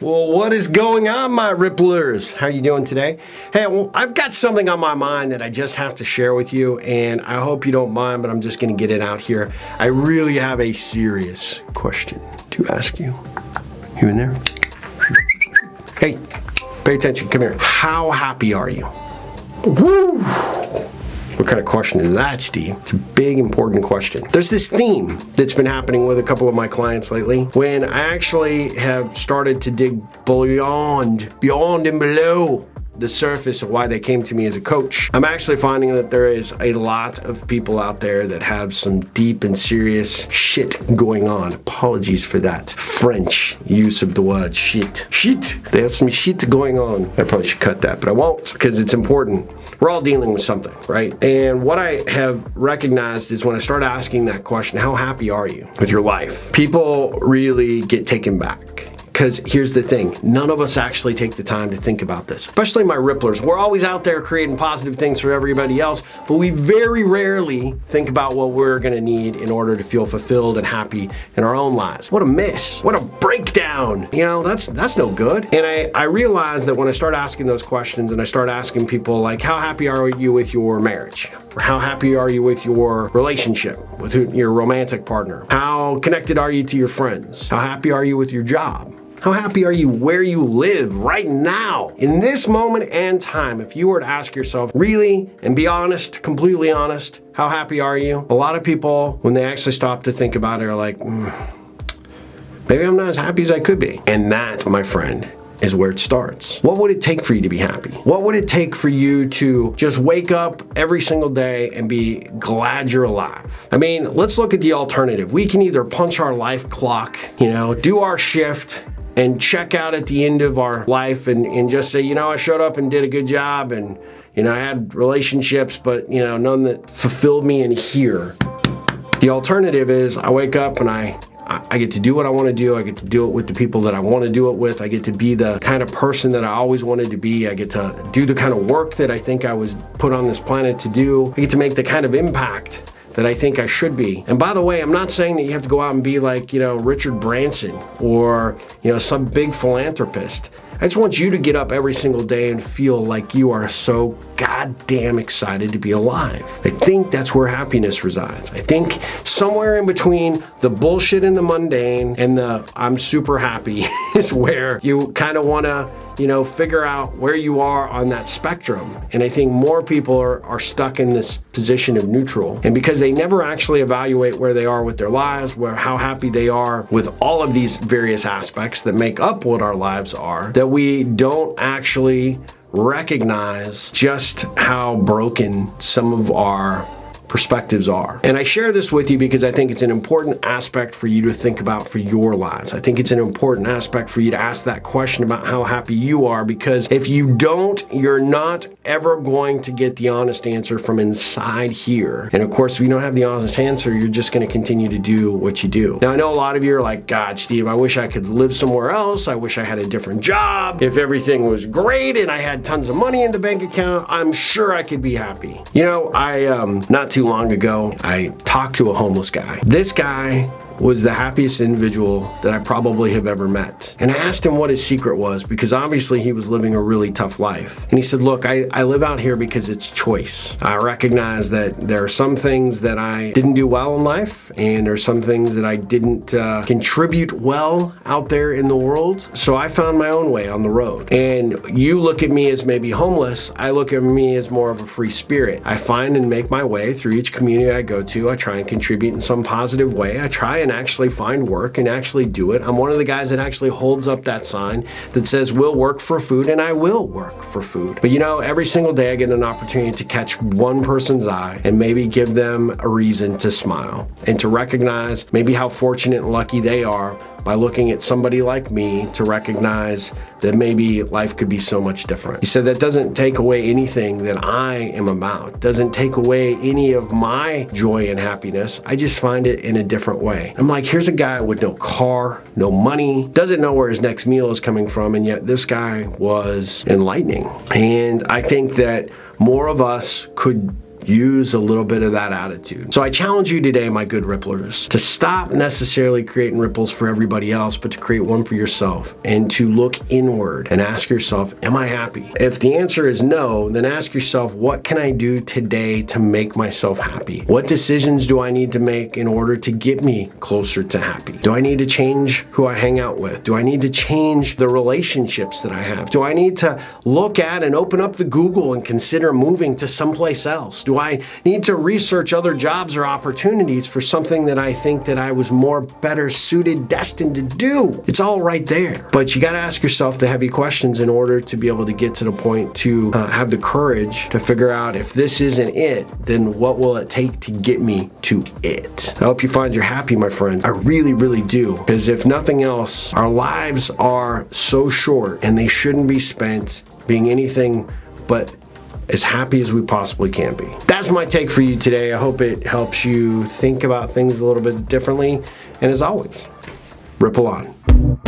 Well, what is going on, my Ripplers? How are you doing today? Hey, well, I've got something on my mind that I just have to share with you, and I hope you don't mind, but I'm just going to get it out here. I really have a serious question to ask you. You in there? Hey, pay attention. Come here. How happy are you? Woo! What kind of question is that, Steve? It's a big, important question. There's this theme that's been happening with a couple of my clients lately when I actually have started to dig beyond and below the surface of why they came to me as a coach. I'm actually finding that there is a lot of people out there that have some deep and serious shit going on. Apologies for that French use of the word shit. Shit. They have some shit going on. I probably should cut that, but I won't because it's important. We're all dealing with something, right? And what I have recognized is when I start asking that question, how happy are you with your life? People really get taken back. Because here's the thing, none of us actually take the time to think about this, especially my Ripplers. We're always out there creating positive things for everybody else, but we very rarely think about what we're gonna need in order to feel fulfilled and happy in our own lives. What a miss, what a breakdown. You know, that's no good. And I realized that when I start asking those questions and I start asking people like, how happy are you with your marriage? Or how happy are you with your relationship, with your romantic partner? How connected are you to your friends? How happy are you with your job? How happy are you where you live right now? In this moment and time, if you were to ask yourself really and be honest, completely honest, how happy are you? A lot of people, when they actually stop to think about it, are like, maybe I'm not as happy as I could be. And that, my friend, is where it starts. What would it take for you to be happy? What would it take for you to just wake up every single day and be glad you're alive? I mean, let's look at the alternative. We can either punch our life clock, do our shift, and check out at the end of our life and just say, I showed up and did a good job and, I had relationships, but, none that fulfilled me in here. The alternative is I wake up and I get to do what I want to do. I get to do it with the people that I want to do it with. I get to be the kind of person that I always wanted to be. I get to do the kind of work that I think I was put on this planet to do. I get to make the kind of impact that I think I should be. And by the way, I'm not saying that you have to go out and be like, Richard Branson or, some big philanthropist. I just want you to get up every single day and feel like you are so goddamn excited to be alive. I think that's where happiness resides. I think somewhere in between the bullshit and the mundane and the I'm super happy is where you kind of want to figure out where you are on that spectrum. And I think more people are stuck in this position of neutral. And because they never actually evaluate where they are with their lives, how happy they are with all of these various aspects that make up what our lives are, that we don't actually recognize just how broken some of our perspectives are. And I share this with you because I think it's an important aspect for you to think about for your lives. I think it's an important aspect for you to ask that question about how happy you are, because if you don't, you're not ever going to get the honest answer from inside here. And of course, if you don't have the honest answer, you're just going to continue to do what you do. Now, I know a lot of you are like, God, Steve, I wish I could live somewhere else. I wish I had a different job. If everything was great and I had tons of money in the bank account, I'm sure I could be happy. Not too long ago, I talked to a homeless guy. This guy was the happiest individual that I probably have ever met. And I asked him what his secret was, because obviously he was living a really tough life. And he said, look, I live out here because it's choice. I recognize that there are some things that I didn't do well in life, and there's some things that I didn't contribute well out there in the world. So I found my own way on the road. And you look at me as maybe homeless, I look at me as more of a free spirit. I find and make my way through each community I go to. I try and contribute in some positive way. I try and actually find work and actually do it. I'm one of the guys that actually holds up that sign that says, we'll work for food, and I will work for food. But every single day I get an opportunity to catch one person's eye and maybe give them a reason to smile and to recognize maybe how fortunate and lucky they are by looking at somebody like me to recognize that maybe life could be so much different. He said that doesn't take away anything that I am about, doesn't take away any of my joy and happiness. I just find it in a different way. I'm like, here's a guy with no car, no money, doesn't know where his next meal is coming from, and yet this guy was enlightening. And I think that more of us could use a little bit of that attitude. So I challenge you today, my good ripplers, to stop necessarily creating ripples for everybody else, but to create one for yourself and to look inward and ask yourself, am I happy? If the answer is no, then ask yourself, what can I do today to make myself happy? What decisions do I need to make in order to get me closer to happy? Do I need to change who I hang out with? Do I need to change the relationships that I have? Do I need to look at and open up the Google and consider moving to someplace else? Do I need to research other jobs or opportunities for something that I think that I was more better suited, destined to do? It's all right there. But you got to ask yourself the heavy questions in order to be able to get to the point to have the courage to figure out, if this isn't it, then what will it take to get me to it? I hope you find you're happy, my friends. I really, really do. Because if nothing else, our lives are so short and they shouldn't be spent being anything but as happy as we possibly can be. That's my take for you today. I hope it helps you think about things a little bit differently. And as always, ripple on.